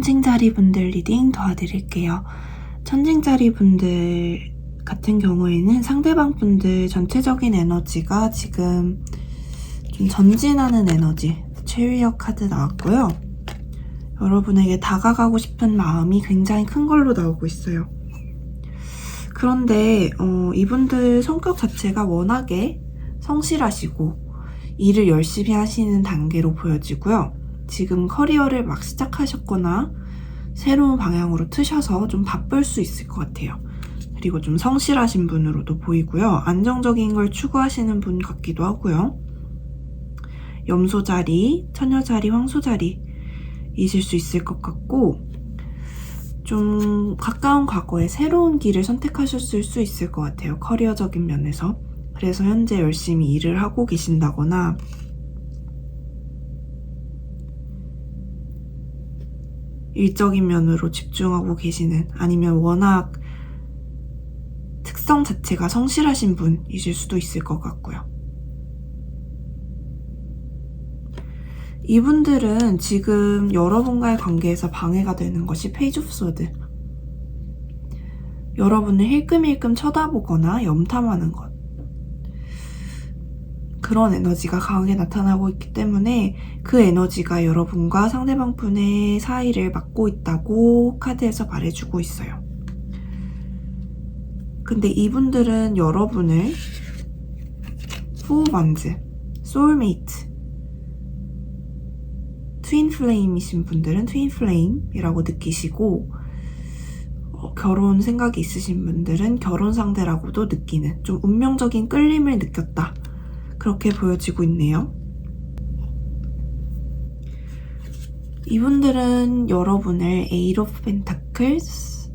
천칭자리 분들 리딩 도와드릴게요. 천칭자리 분들 같은 경우에는 상대방 분들 전체적인 에너지가 지금 좀 전진하는 에너지, 체리엇 카드 나왔고요. 여러분에게 다가가고 싶은 마음이 굉장히 큰 걸로 나오고 있어요. 그런데 이분들 성격 자체가 워낙에 성실하시고 일을 열심히 하시는 단계로 보여지고요. 지금 커리어를 막 시작하셨거나 새로운 방향으로 트셔서 좀 바쁠 수 있을 것 같아요. 그리고 좀 성실하신 분으로도 보이고요. 안정적인 걸 추구하시는 분 같기도 하고요. 염소자리, 처녀자리, 황소자리 이실 수 있을 것 같고, 좀 가까운 과거에 새로운 길을 선택하셨을 수 있을 것 같아요. 커리어적인 면에서. 그래서 현재 열심히 일을 하고 계신다거나 일적인 면으로 집중하고 계시는, 아니면 워낙 특성 자체가 성실하신 분이실 수도 있을 것 같고요. 이분들은 지금 여러분과의 관계에서 방해가 되는 것이 페이지 오브 소드. 여러분을 힐끔힐끔 쳐다보거나 염탐하는 것. 그런 에너지가 강하게 나타나고 있기 때문에 그 에너지가 여러분과 상대방 분의 사이를 막고 있다고 카드에서 말해주고 있어요. 근데 이분들은 여러분을 포 오브 원즈, 소울메이트, 트윈 플레임이신 분들은 트윈 플레임이라고 느끼시고, 결혼 생각이 있으신 분들은 결혼 상대라고도 느끼는, 좀 운명적인 끌림을 느꼈다, 그렇게 보여지고 있네요. 이분들은 여러분을 에이트 오브 펜타클스,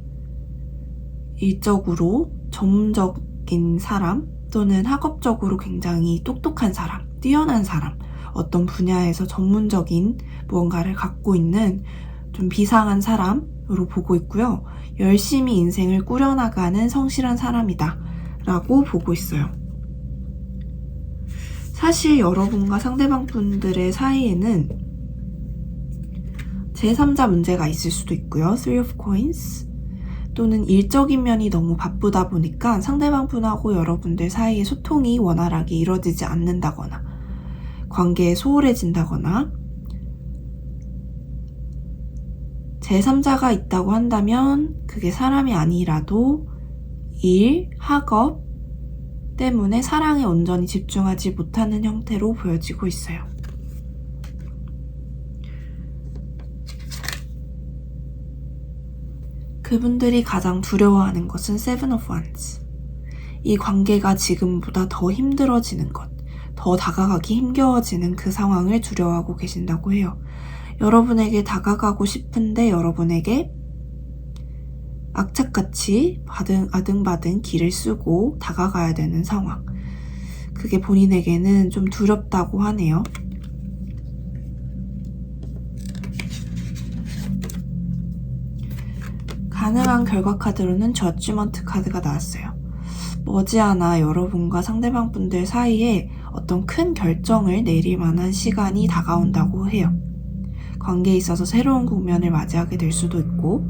일적으로 전문적인 사람 또는 학업적으로 굉장히 똑똑한 사람, 뛰어난 사람, 어떤 분야에서 전문적인 무언가를 갖고 있는 좀 비상한 사람으로 보고 있고요. 열심히 인생을 꾸려나가는 성실한 사람이다 라고 보고 있어요. 사실 여러분과 상대방 분들의 사이에는 제3자 문제가 있을 수도 있고요. Three of Coins, 또는 일적인 면이 너무 바쁘다 보니까 상대방 분하고 여러분들 사이의 소통이 원활하게 이루어지지 않는다거나, 관계에 소홀해진다거나, 제3자가 있다고 한다면 그게 사람이 아니라도 일, 학업 때문에 사랑에 온전히 집중하지 못하는 형태로 보여지고 있어요. 그분들이 가장 두려워하는 것은 Seven of Wands. 이 관계가 지금보다 더 힘들어지는 것, 더 다가가기 힘겨워지는 그 상황을 두려워하고 계신다고 해요. 여러분에게 다가가고 싶은데 여러분에게 악착같이 아등바등 길을 쓰고 다가가야 되는 상황. 그게 본인에게는 좀 두렵다고 하네요. 가능한 결과 카드로는 저지먼트 카드가 나왔어요. 머지않아 여러분과 상대방 분들 사이에 어떤 큰 결정을 내릴 만한 시간이 다가온다고 해요. 관계에 있어서 새로운 국면을 맞이하게 될 수도 있고,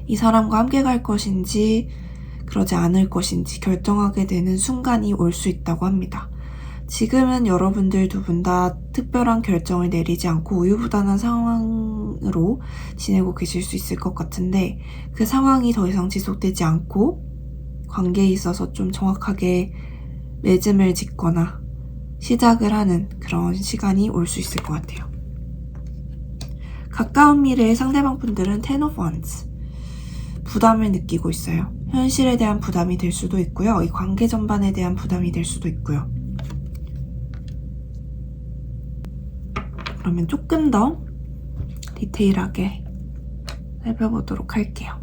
이 사람과 함께 갈 것인지 그러지 않을 것인지 결정하게 되는 순간이 올 수 있다고 합니다. 지금은 여러분들 두 분 다 특별한 결정을 내리지 않고 우유부단한 상황으로 지내고 계실 수 있을 것 같은데, 그 상황이 더 이상 지속되지 않고 관계에 있어서 좀 정확하게 매듭을 짓거나 시작을 하는 그런 시간이 올 수 있을 것 같아요. 가까운 미래의 상대방 분들은 Ten of Wands, 부담을 느끼고 있어요. 현실에 대한 부담이 될 수도 있고요. 이 관계 전반에 대한 부담이 될 수도 있고요. 그러면 조금 더 디테일하게 살펴보도록 할게요.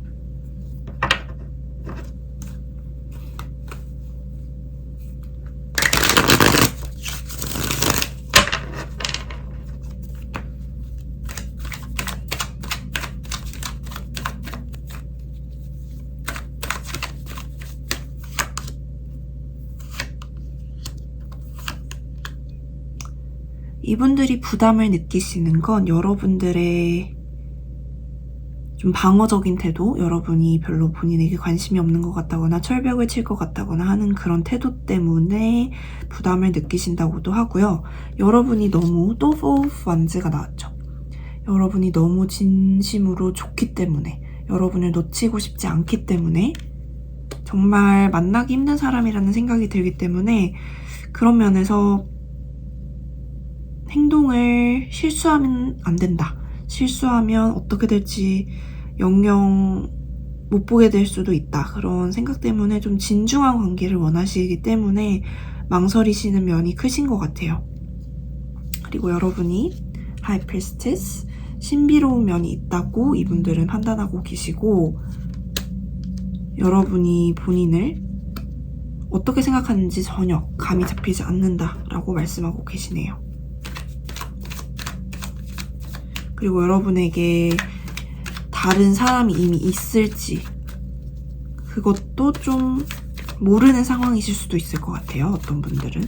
이분들이 부담을 느끼시는 건 여러분들의 좀 방어적인 태도, 여러분이 별로 본인에게 관심이 없는 것 같다거나 철벽을 칠 것 같다거나 하는 그런 태도 때문에 부담을 느끼신다고도 하고요. 여러분이 너무 또 Four of Wands가 나왔죠. 여러분이 너무 진심으로 좋기 때문에, 여러분을 놓치고 싶지 않기 때문에, 정말 만나기 힘든 사람이라는 생각이 들기 때문에 그런 면에서 행동을 실수하면 안 된다. 실수하면 어떻게 될지 영영 못 보게 될 수도 있다. 그런 생각 때문에 좀 진중한 관계를 원하시기 때문에 망설이시는 면이 크신 것 같아요. 그리고 여러분이 High Priestess, 신비로운 면이 있다고 이분들은 판단하고 계시고, 여러분이 본인을 어떻게 생각하는지 전혀 감이 잡히지 않는다라고 말씀하고 계시네요. 그리고 여러분에게 다른 사람이 이미 있을지 그것도 좀 모르는 상황이실 수도 있을 것 같아요. 어떤 분들은.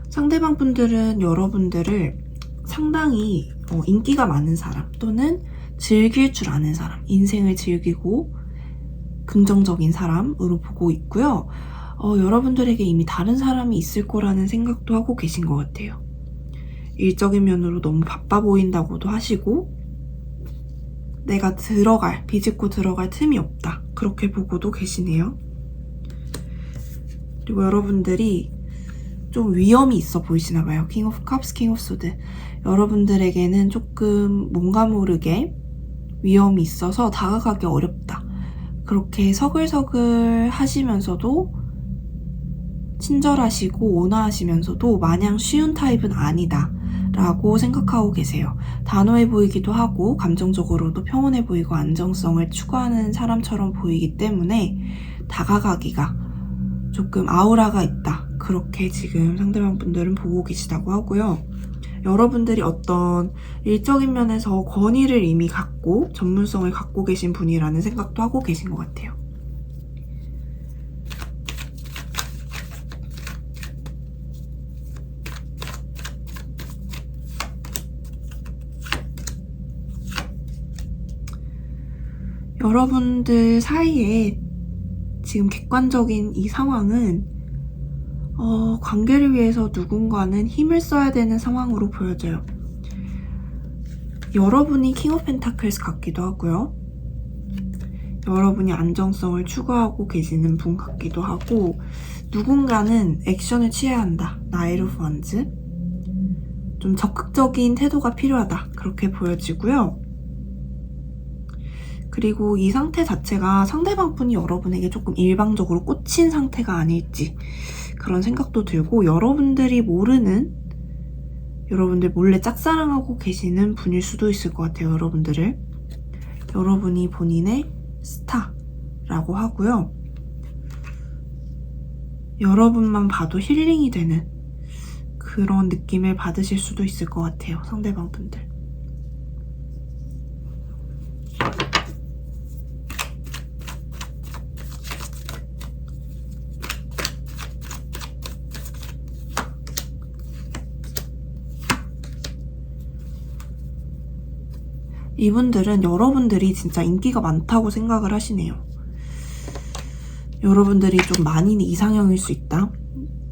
상대방 분들은 여러분들을 상당히 인기가 많은 사람 또는 즐길 줄 아는 사람, 인생을 즐기고 긍정적인 사람으로 보고 있고요. 여러분들에게 이미 다른 사람이 있을 거라는 생각도 하고 계신 것 같아요. 일적인 면으로 너무 바빠 보인다고도 하시고, 내가 비집고 들어갈 틈이 없다, 그렇게 보고도 계시네요. 그리고 여러분들이 좀 위험이 있어 보이시나 봐요. King of Cups, King of Swords. 여러분들에게는 조금 뭔가 모르게 위험이 있어서 다가가기 어렵다. 그렇게 서글서글 하시면서도 친절하시고 온화하시면서도 마냥 쉬운 타입은 아니다 라고 생각하고 계세요. 단호해 보이기도 하고 감정적으로도 평온해 보이고 안정성을 추구하는 사람처럼 보이기 때문에 다가가기가 조금 아우라가 있다, 그렇게 지금 상대방 분들은 보고 계시다고 하고요. 여러분들이 어떤 일적인 면에서 권위를 이미 갖고 전문성을 갖고 계신 분이라는 생각도 하고 계신 것 같아요. 여러분들 사이에 지금 객관적인 이 상황은 관계를 위해서 누군가는 힘을 써야 되는 상황으로 보여져요. 여러분이 킹 오브 펜타클스 같기도 하고요. 여러분이 안정성을 추구하고 계시는 분 같기도 하고, 누군가는 액션을 취해야 한다. 나이트 오브 원즈. 좀 적극적인 태도가 필요하다, 그렇게 보여지고요. 그리고 이 상태 자체가 상대방 분이 여러분에게 조금 일방적으로 꽂힌 상태가 아닐지 그런 생각도 들고, 여러분들이 모르는, 여러분들 몰래 짝사랑하고 계시는 분일 수도 있을 것 같아요. 여러분이 본인의 스타라고 하고요. 여러분만 봐도 힐링이 되는 그런 느낌을 받으실 수도 있을 것 같아요. 상대방 분들. 이분들은 여러분들이 진짜 인기가 많다고 생각을 하시네요. 여러분들이 좀 많이 이상형일 수 있다.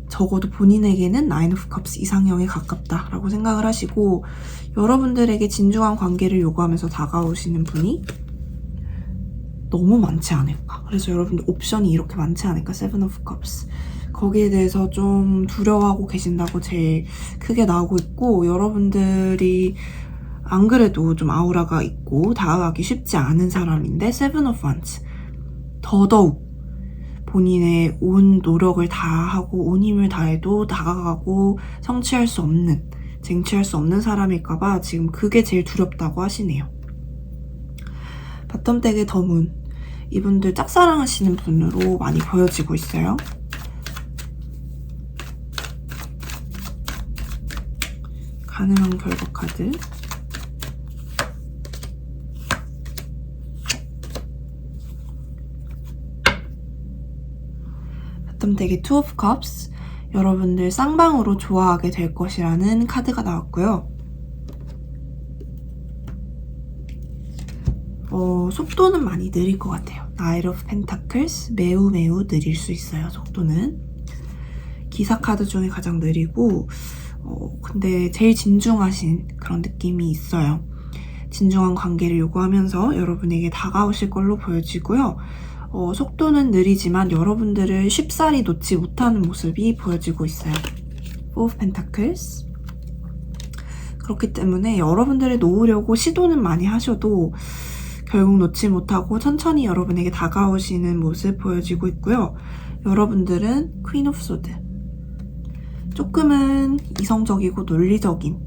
적어도 본인에게는 나인 오브 컵스 이상형에 가깝다라고 생각을 하시고, 여러분들에게 진중한 관계를 요구하면서 다가오시는 분이 너무 많지 않을까. 그래서 여러분들 옵션이 이렇게 많지 않을까. 세븐 오브 컵스. 거기에 대해서 좀 두려워하고 계신다고 제일 크게 나오고 있고, 여러분들이 안 그래도 좀 아우라가 있고 다가가기 쉽지 않은 사람인데 세븐 오브 원즈, 더더욱 본인의 온 노력을 다하고 온 힘을 다해도 다가가고 성취할 수 없는, 쟁취할 수 없는 사람일까봐 지금 그게 제일 두렵다고 하시네요. 바텀덱의 더문, 이분들 짝사랑하시는 분으로 많이 보여지고 있어요. 가능한 결과 카드. 바텀 덱의 Two of Cups, 여러분들 쌍방으로 좋아하게 될 것이라는 카드가 나왔고요. 속도는 많이 느릴 것 같아요. Knight of Pentacles, 매우 느릴 수 있어요, 속도는. 기사 카드 중에 가장 느리고, 근데 제일 진중하신 그런 느낌이 있어요. 진중한 관계를 요구하면서 여러분에게 다가오실 걸로 보여지고요. 속도는 느리지만 여러분들을 쉽사리 놓지 못하는 모습이 보여지고 있어요. Four of Pentacles. 그렇기 때문에 여러분들을 놓으려고 시도는 많이 하셔도 결국 놓지 못하고 천천히 여러분에게 다가오시는 모습 보여지고 있고요. 여러분들은 Queen of Swords. 조금은 이성적이고 논리적인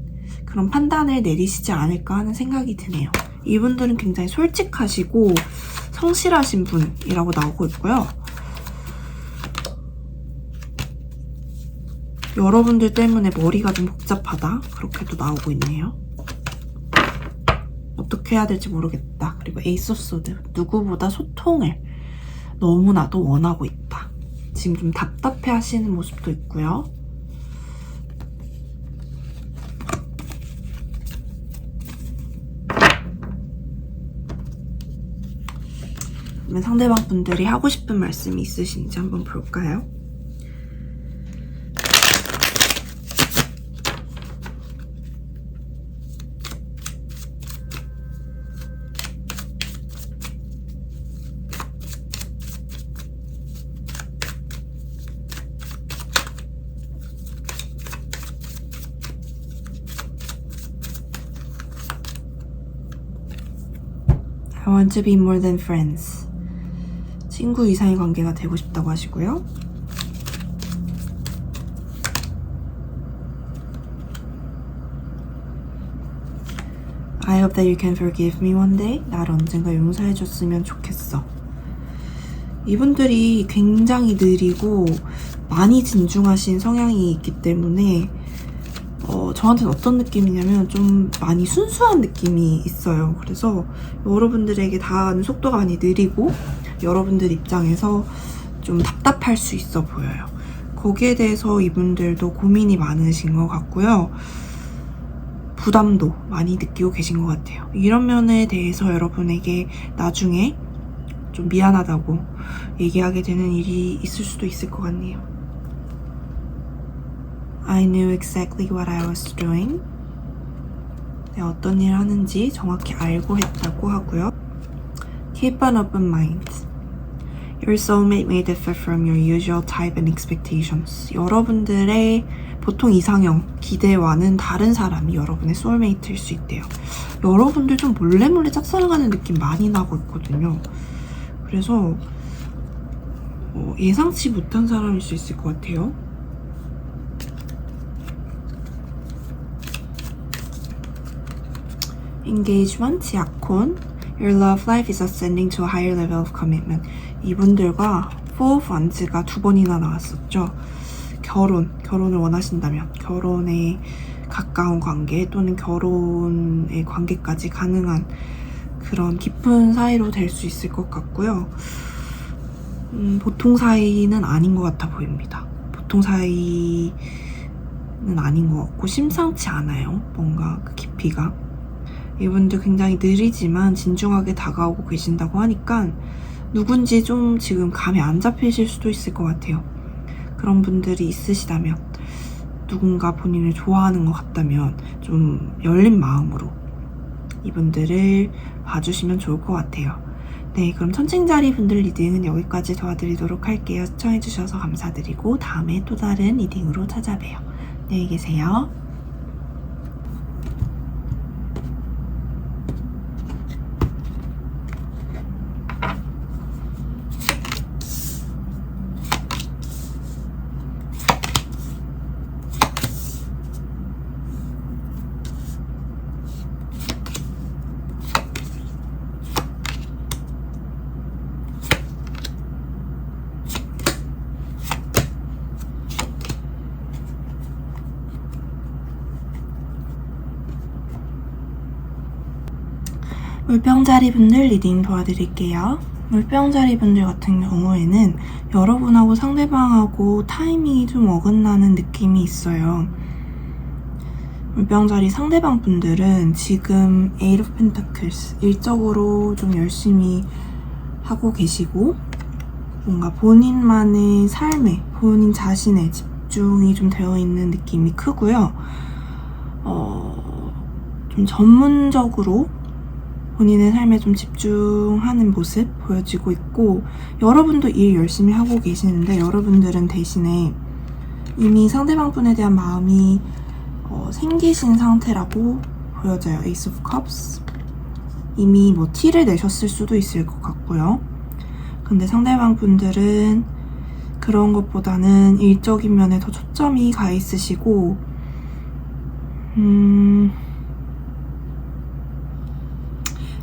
그런 판단을 내리시지 않을까 하는 생각이 드네요. 이분들은 굉장히 솔직하시고 성실하신 분이라고 나오고 있고요. 여러분들 때문에 머리가 좀 복잡하다, 그렇게도 나오고 있네요. 어떻게 해야 될지 모르겠다. 그리고 에이스 오브 소드, 누구보다 소통을 너무나도 원하고 있다. 지금 좀 답답해 하시는 모습도 있고요. 그러면 상대방 분들이 하고 싶은 말씀이 있으신지 한번 볼까요? I want to be more than friends. 친구 이상의 관계가 되고 싶다고 하시고요. I hope that you can forgive me one day. 나를 언젠가 용서해줬으면 좋겠어. 이분들이 굉장히 느리고 많이 진중하신 성향이 있기 때문에 저한테는 어떤 느낌이냐면 좀 많이 순수한 느낌이 있어요. 그래서 여러분들에게 다가가는 속도가 많이 느리고 여러분들 입장에서 좀 답답할 수 있어 보여요. 거기에 대해서 이분들도 고민이 많으신 것 같고요. 부담도 많이 느끼고 계신 것 같아요. 이런 면에 대해서 여러분에게 나중에 좀 미안하다고 얘기하게 되는 일이 있을 수도 있을 것 같네요. I knew exactly what I was doing. 내가 어떤 일을 하는지 정확히 알고 했다고 하고요. Keep an open mind. Your soulmate may differ from your usual type and expectations. 여러분들의 보통 이상형, 기대와는 다른 사람이 여러분의 소울메이트일 수 있대요. 여러분들 좀 몰래 짝사랑하는 느낌 많이 나고 있거든요. 그래서 예상치 못한 사람일 수 있을 것 같아요. Engagement, 약혼. Your love life is ascending to a higher level of commitment. 이분들과 Four of Wands가 2번이나 나왔었죠. 결혼을 원하신다면 결혼에 가까운 관계 또는 결혼의 관계까지 가능한 그런 깊은 사이로 될 수 있을 것 같고요. 보통 사이는 아닌 것 같아 보입니다. 보통 사이는 아닌 것 같고 심상치 않아요. 뭔가 그 깊이가. 이분들 굉장히 느리지만 진중하게 다가오고 계신다고 하니까 누군지 좀 지금 감이 안 잡히실 수도 있을 것 같아요. 그런 분들이 있으시다면, 누군가 본인을 좋아하는 것 같다면 좀 열린 마음으로 이분들을 봐주시면 좋을 것 같아요. 네, 그럼 천칭자리 분들 리딩은 여기까지 도와드리도록 할게요. 시청해주셔서 감사드리고 다음에 또 다른 리딩으로 찾아봬요. 안녕히 계세요. 물병자리 분들 리딩 도와드릴게요. 물병자리 분들 같은 경우에는 여러분하고 상대방하고 타이밍이 좀 어긋나는 느낌이 있어요. 물병자리 상대방 분들은 지금 Eight of Pentacles 일적으로 좀 열심히 하고 계시고 뭔가 본인만의 삶에, 본인 자신의 집중이 좀 되어 있는 느낌이 크고요. 좀 전문적으로 본인의 삶에 좀 집중하는 모습 보여지고 있고, 여러분도 일 열심히 하고 계시는데 여러분들은 대신에 이미 상대방 분에 대한 마음이 생기신 상태라고 보여져요. Ace of Cups. 이미 뭐 티를 내셨을 수도 있을 것 같고요. 근데 상대방 분들은 그런 것보다는 일적인 면에 더 초점이 가 있으시고,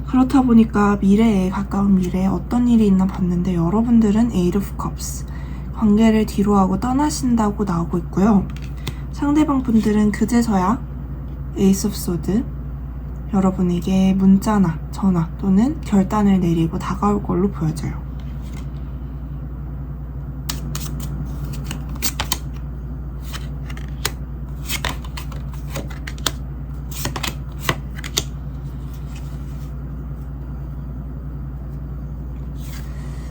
그렇다 보니까 미래에, 가까운 미래에 어떤 일이 있나 봤는데 여러분들은 Eight of Cups, 관계를 뒤로하고 떠나신다고 나오고 있고요. 상대방 분들은 그제서야 Ace of Swords, 여러분에게 문자나 전화 또는 결단을 내리고 다가올 걸로 보여져요.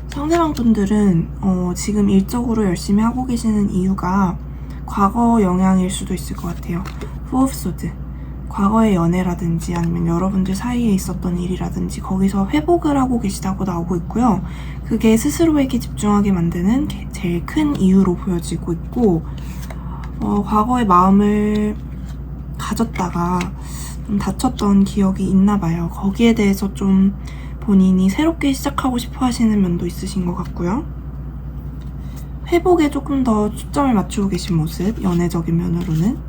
상대방 분들은 지금 일적으로 열심히 하고 계시는 이유가 과거 영향일 수도 있을 것 같아요. Four of Swords, 과거의 연애라든지 아니면 여러분들 사이에 있었던 일이라든지 거기서 회복을 하고 계시다고 나오고 있고요. 그게 스스로에게 집중하게 만드는 제일 큰 이유로 보여지고 있고, 과거의 마음을 가졌다가 좀 다쳤던 기억이 있나 봐요. 거기에 대해서 좀 본인이 새롭게 시작하고 싶어 하시는 면도 있으신 것 같고요. 회복에 조금 더 초점을 맞추고 계신 모습, 연애적인 면으로는.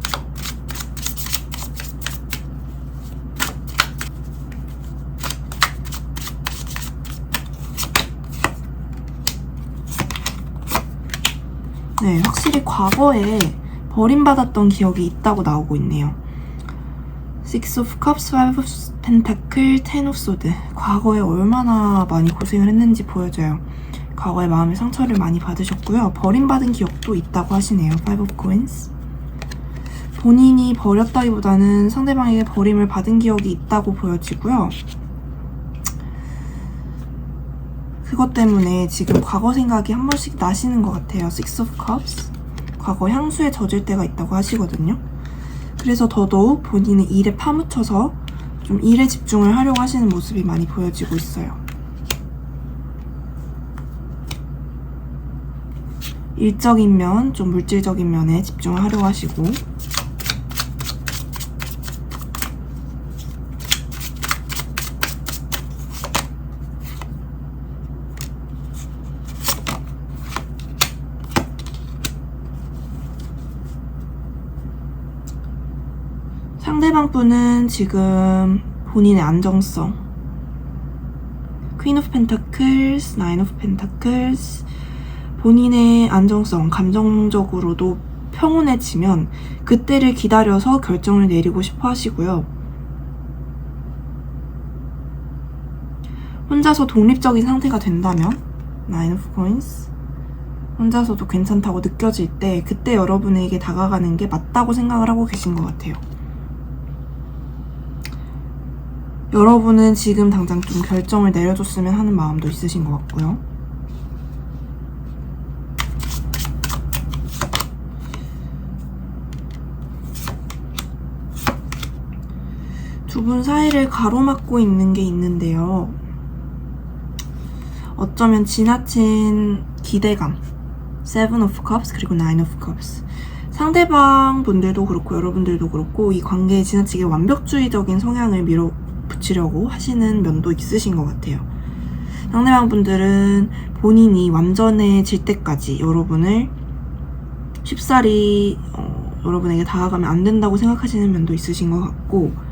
네, 확실히 과거에 버림받았던 기억이 있다고 나오고 있네요. Six of Cups, Five of Pentacles, Ten of Swords. 과거에 얼마나 많이 고생을 했는지 보여져요. 과거에 마음의 상처를 많이 받으셨고요. 버림받은 기억도 있다고 하시네요. Five of Coins. 본인이 버렸다기보다는 상대방에게 버림을 받은 기억이 있다고 보여지고요. 그것 때문에 지금 과거 생각이 한 번씩 나시는 것 같아요. Six of Cups. 과거 향수에 젖을 때가 있다고 하시거든요. 그래서 더더욱 본인의 일에 파묻혀서 좀 일에 집중을 하려고 하시는 모습이 많이 보여지고 있어요. 일적인 면, 좀 물질적인 면에 집중을 하려고 하시고, 상대방 분은 지금 본인의 안정성, Queen of Pentacles, Nine of Pentacles, 본인의 안정성, 감정적으로도 평온해지면 그때를 기다려서 결정을 내리고 싶어 하시고요. 혼자서 독립적인 상태가 된다면, Nine of Coins, 혼자서도 괜찮다고 느껴질 때 그때 여러분에게 다가가는 게 맞다고 생각을 하고 계신 것 같아요. 여러분은 지금 당장 좀 결정을 내려줬으면 하는 마음도 있으신 것 같고요. 두 분 사이를 가로막고 있는 게 있는데요. 어쩌면 지나친 기대감, Seven of Cups 그리고 Nine of Cups. 상대방 분들도 그렇고 여러분들도 그렇고 이 관계에 지나치게 완벽주의적인 성향을 밀어붙이려고 하시는 면도 있으신 것 같아요. 상대방 분들은 본인이 완전해질 때까지 여러분을 쉽사리 여러분에게 다가가면 안 된다고 생각하시는 면도 있으신 것 같고,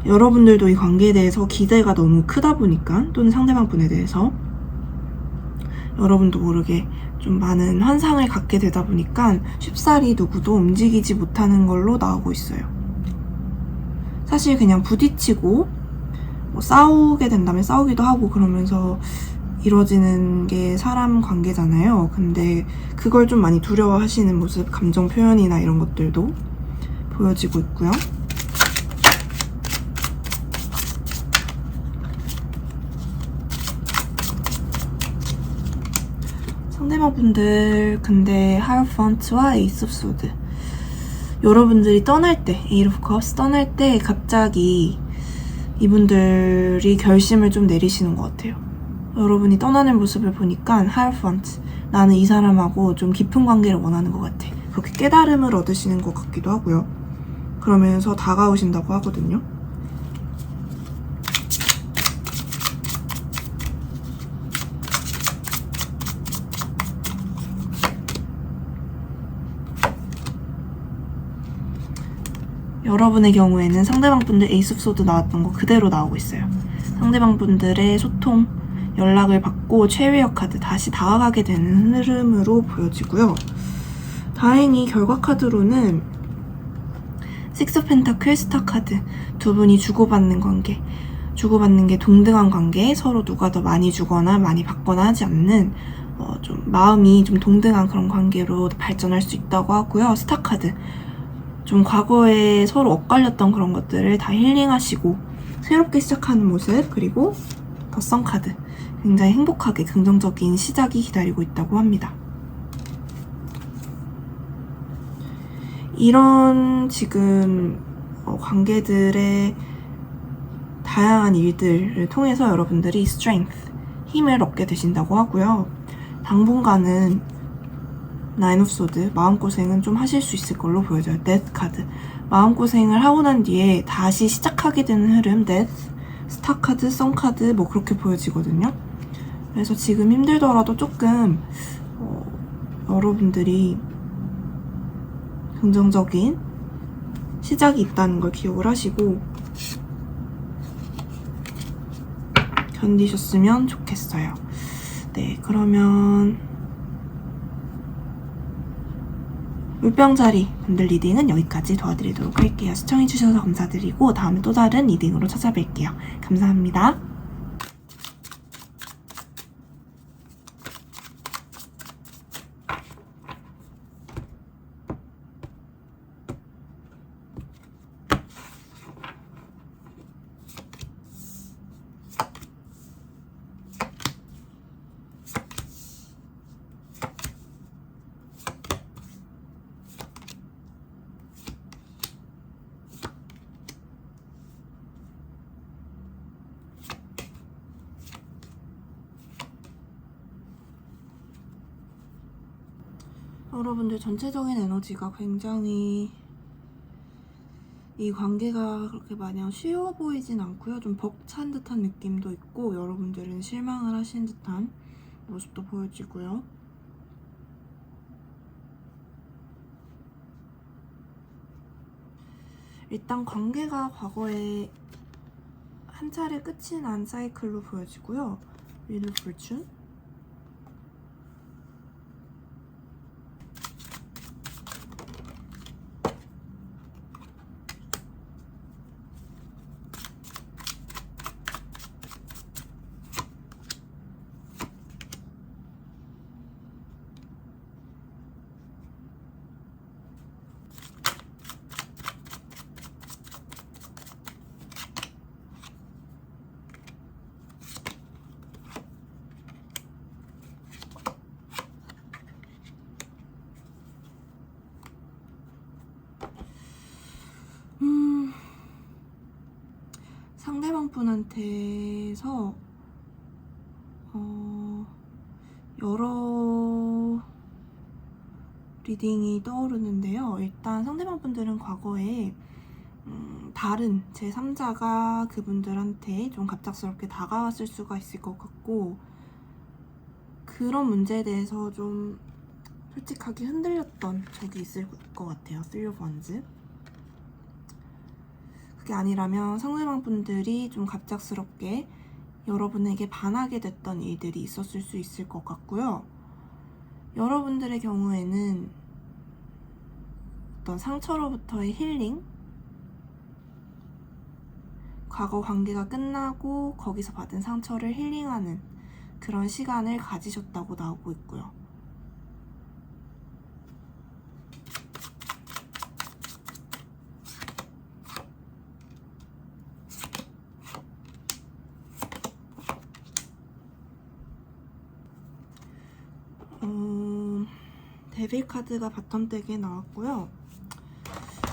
여러분들도 이 관계에 대해서 기대가 너무 크다 보니까, 또는 상대방 분에 대해서 여러분도 모르게 좀 많은 환상을 갖게 되다 보니까 쉽사리 누구도 움직이지 못하는 걸로 나오고 있어요. 사실 그냥 부딪히고 뭐 싸우게 된다면 싸우기도 하고 그러면서 이루어지는 게 사람 관계잖아요. 근데 그걸 좀 많이 두려워하시는 모습, 감정 표현이나 이런 것들도 보여지고 있고요. 상대방 분들 근데 하이어펀트와 에이스 오브 소드, 여러분들이 떠날 때, 에이트 오브 컵스 떠날 때 갑자기 이분들이 결심을 좀 내리시는 것 같아요. 여러분이 떠나는 모습을 보니까 하이어펀트, 나는 이 사람하고 좀 깊은 관계를 원하는 것 같아, 그렇게 깨달음을 얻으시는 것 같기도 하고요. 그러면서 다가오신다고 하거든요. 여러분의 경우에는 상대방 분들 에이스 오브 소드 나왔던 거 그대로 나오고 있어요. 상대방 분들의 소통, 연락을 받고 최후의 카드, 다시 다가가게 되는 흐름으로 보여지고요. 다행히 결과 카드로는 식스 펜타클 스타 카드, 두 분이 주고받는 관계, 주고받는 게 동등한 관계, 서로 누가 더 많이 주거나 많이 받거나 하지 않는 좀 마음이 좀 동등한 그런 관계로 발전할 수 있다고 하고요. 스타 카드, 좀 과거에 서로 엇갈렸던 그런 것들을 다 힐링하시고 새롭게 시작하는 모습, 그리고 더 선 카드, 굉장히 행복하게 긍정적인 시작이 기다리고 있다고 합니다. 이런 지금 관계들의 다양한 일들을 통해서 여러분들이 strength, 힘을 얻게 되신다고 하고요. 당분간은 나인 오브 소드, 마음고생은 좀 하실 수 있을 걸로 보여져요. 데스 카드, 마음고생을 하고 난 뒤에 다시 시작하게 되는 흐름, 데스, 스타 카드, 선 카드, 뭐 그렇게 보여지거든요. 그래서 지금 힘들더라도 조금 여러분들이 긍정적인 시작이 있다는 걸 기억을 하시고 견디셨으면 좋겠어요. 네, 그러면 물병자리 분들 리딩은 여기까지 도와드리도록 할게요. 시청해주셔서 감사드리고 다음에 또 다른 리딩으로 찾아뵐게요. 감사합니다. 여러분들 전체적인 에너지가 굉장히 이 관계가 그렇게 마냥 쉬워 보이진 않고요. 좀 벅찬 듯한 느낌도 있고 여러분들은 실망을 하신 듯한 모습도 보여지고요. 일단 관계가 과거에 한 차례 끝이 난 사이클로 보여지고요. 위드 fortune, 상대방 분한테서 여러 리딩이 떠오르는데요. 일단 상대방 분들은 과거에 다른 제3자가 그분들한테 좀 갑작스럽게 다가왔을 수가 있을 것 같고 그런 문제에 대해서 좀 솔직하게 흔들렸던 적이 있을 것 같아요. Three of Wands. 그게 아니라면 상대방 분들이 좀 갑작스럽게 여러분에게 반하게 됐던 일들이 있었을 수 있을 것 같고요. 여러분들의 경우에는 어떤 상처로부터의 힐링, 과거 관계가 끝나고 거기서 받은 상처를 힐링하는 그런 시간을 가지셨다고 나오고 있고요. 데빌 카드가 바텀덱에 나왔고요.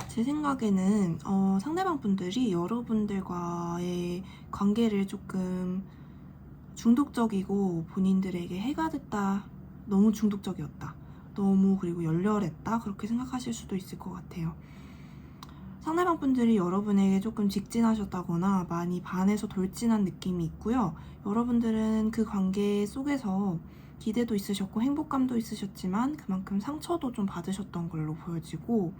제 생각에는 상대방 분들이 여러분들과의 관계를 조금 중독적이고 본인들에게 해가 됐다, 너무 중독적이었다, 너무 그리고 열렬했다, 그렇게 생각하실 수도 있을 것 같아요. 상대방 분들이 여러분에게 조금 직진하셨다거나 많이 반해서 돌진한 느낌이 있고요. 여러분들은 그 관계 속에서 기대도 있으셨고 행복감도 있으셨지만 그만큼 상처도 좀 받으셨던 걸로 보여지고,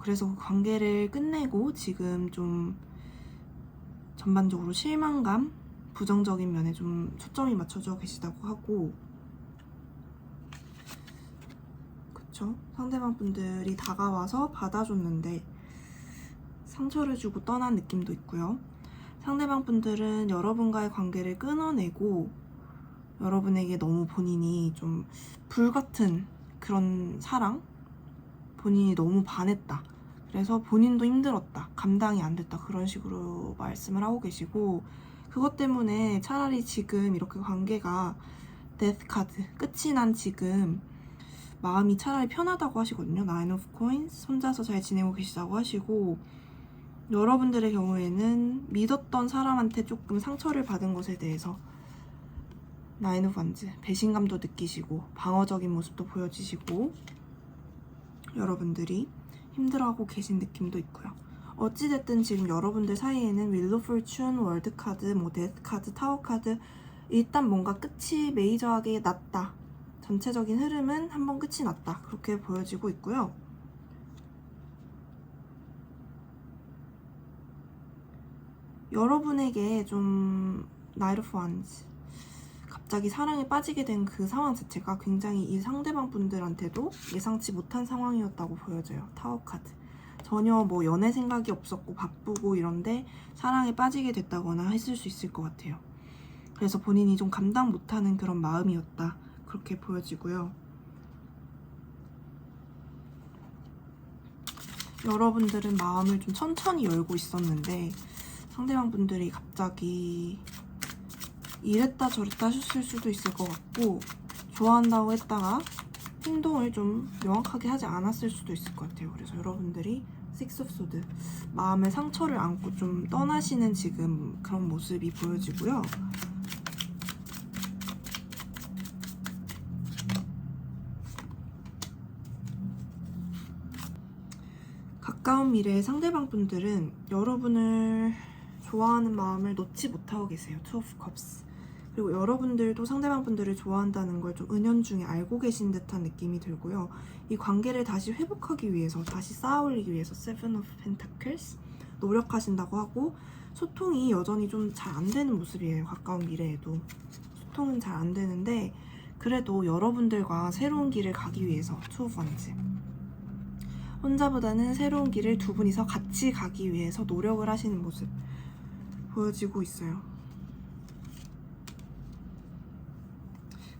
그래서 그 관계를 끝내고 지금 좀 전반적으로 실망감, 부정적인 면에 좀 초점이 맞춰져 계시다고 하고, 그쵸? 상대방 분들이 다가와서 받아줬는데 상처를 주고 떠난 느낌도 있고요. 상대방 분들은 여러분과의 관계를 끊어내고 여러분에게 너무 본인이 좀 불같은 그런 사랑, 본인이 너무 반했다, 그래서 본인도 힘들었다, 감당이 안 됐다, 그런 식으로 말씀을 하고 계시고, 그것 때문에 차라리 지금 이렇게 관계가 데스 카드 끝이 난 지금 마음이 차라리 편하다고 하시거든요. 나인 오브 코인스, 혼자서 잘 지내고 계시다고 하시고, 여러분들의 경우에는 믿었던 사람한테 조금 상처를 받은 것에 대해서 나인 오브 완즈, 배신감도 느끼시고 방어적인 모습도 보여지시고 여러분들이 힘들어하고 계신 느낌도 있고요. 어찌됐든 지금 여러분들 사이에는 윌 오브 포춘, 월드 카드, 데스 카드, 타워 카드, 일단 뭔가 끝이 메이저하게 났다, 전체적인 흐름은 한번 끝이 났다, 그렇게 보여지고 있고요. 여러분에게 좀 나이트 오브 완즈, 갑자기 사랑에 빠지게 된 그 상황 자체가 굉장히 이 상대방 분들한테도 예상치 못한 상황이었다고 보여져요. 타워 카드. 전혀 뭐 연애 생각이 없었고 바쁘고 이런데 사랑에 빠지게 됐다거나 했을 수 있을 것 같아요. 그래서 본인이 좀 감당 못하는 그런 마음이었다, 그렇게 보여지고요. 여러분들은 마음을 좀 천천히 열고 있었는데 상대방 분들이 갑자기 이랬다 저랬다 하셨을 수도 있을 것 같고, 좋아한다고 했다가 행동을 좀 명확하게 하지 않았을 수도 있을 것 같아요. 그래서 여러분들이 식스 오브 소드, 마음의 상처를 안고 좀 떠나시는 지금 그런 모습이 보여지고요. 가까운 미래의 상대방 분들은 여러분을 좋아하는 마음을 놓지 못하고 계세요. 투 오브 컵스. 그리고 여러분들도 상대방 분들을 좋아한다는 걸 좀 은연중에 알고 계신 듯한 느낌이 들고요. 이 관계를 다시 회복하기 위해서, 다시 쌓아올리기 위해서 세븐 오브 펜타클스 노력하신다고 하고, 소통이 여전히 좀 잘 안 되는 모습이에요. 가까운 미래에도 소통은 잘 안 되는데 그래도 여러분들과 새로운 길을 가기 위해서 투 오브 원즈, 혼자보다는 새로운 길을 두 분이서 같이 가기 위해서 노력을 하시는 모습 보여지고 있어요.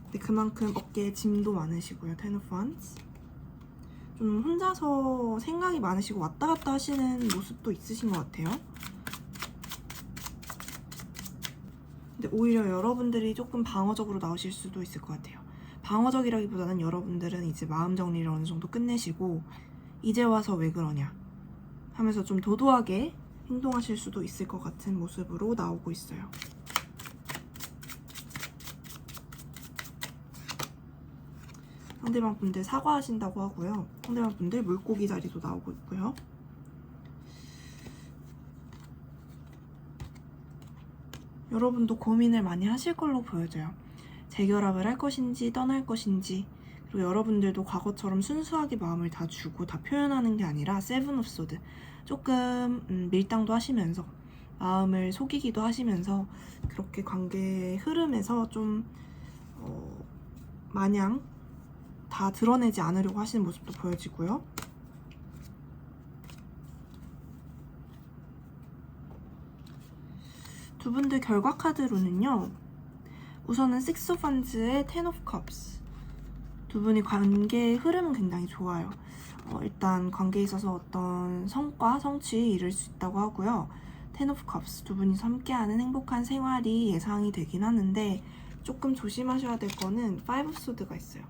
근데 그만큼 어깨에 짐도 많으시고요. 텐 오브 원스. 좀 혼자서 생각이 많으시고 왔다 갔다 하시는 모습도 있으신 것 같아요. 근데 오히려 여러분들이 조금 방어적으로 나오실 수도 있을 것 같아요. 방어적이라기보다는 여러분들은 이제 마음 정리를 어느 정도 끝내시고 이제 와서 왜 그러냐 하면서 좀 도도하게 행동하실 수도 있을 것 같은 모습으로 나오고 있어요. 상대방 분들 사과하신다고 하고요. 상대방 분들 물고기 자리도 나오고 있고요. 여러분도 고민을 많이 하실 걸로 보여져요. 재결합을 할 것인지 떠날 것인지. 그리고 여러분들도 과거처럼 순수하게 마음을 다 주고 다 표현하는 게 아니라 세븐 오브 소드, 조금 밀당도 하시면서 마음을 속이기도 하시면서 그렇게 관계의 흐름에서 좀 마냥 다 드러내지 않으려고 하시는 모습도 보여지고요. 두 분들 결과 카드로는요. 우선은 Six of Wands의 Ten of Cups. 두 분이 관계의 흐름은 굉장히 좋아요. 일단 관계에 있어서 어떤 성과, 성취에 이를 수 있다고 하고요. Ten of Cups, 두 분이서 함께하는 행복한 생활이 예상이 되긴 하는데 조금 조심하셔야 될 거는 Five of Swords가 있어요.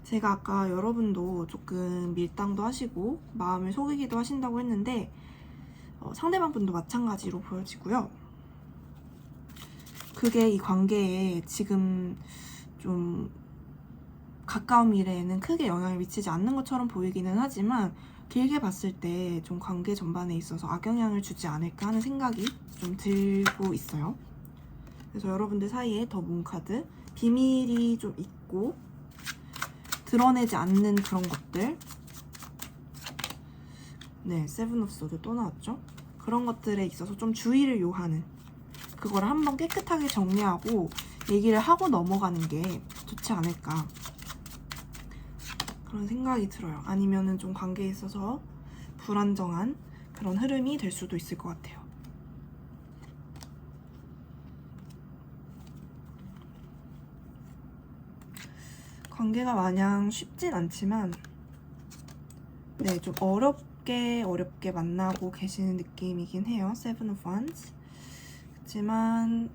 제가 아까 여러분도 조금 밀당도 하시고 마음을 속이기도 하신다고 했는데 상대방 분도 마찬가지로 보여지고요. 그게 이 관계에 지금 좀 가까운 미래에는 크게 영향을 미치지 않는 것처럼 보이기는 하지만 길게 봤을 때 좀 관계 전반에 있어서 악영향을 주지 않을까 하는 생각이 좀 들고 있어요. 그래서 여러분들 사이에 더 문 카드, 비밀이 좀 있고 드러내지 않는 그런 것들. 네, 세븐 오브 소드 또 나왔죠? 그런 것들에 있어서 좀 주의를 요하는, 그걸 한번 깨끗하게 정리하고 얘기를 하고 넘어가는 게 좋지 않을까 그런 생각이 들어요. 아니면은 좀 관계에 있어서 불안정한 그런 흐름이 될 수도 있을 것 같아요. 관계가 마냥 쉽진 않지만 네, 좀 어렵게 만나고 계시는 느낌이긴 해요. Seven of Wands. 그렇지만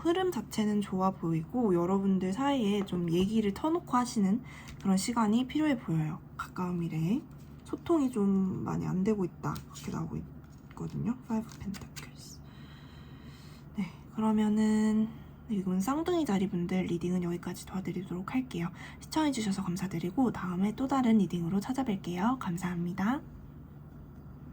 흐름 자체는 좋아 보이고 여러분들 사이에 좀 얘기를 터놓고 하시는 그런 시간이 필요해 보여요. 가까운 미래에 소통이 좀 많이 안 되고 있다 그렇게 나오고 있거든요. Five of Pentacles. 네, 그러면은 이건 쌍둥이 자리분들 리딩은 여기까지 도와드리도록 할게요. 시청해주셔서 감사드리고 다음에 또 다른 리딩으로 찾아뵐게요. 감사합니다.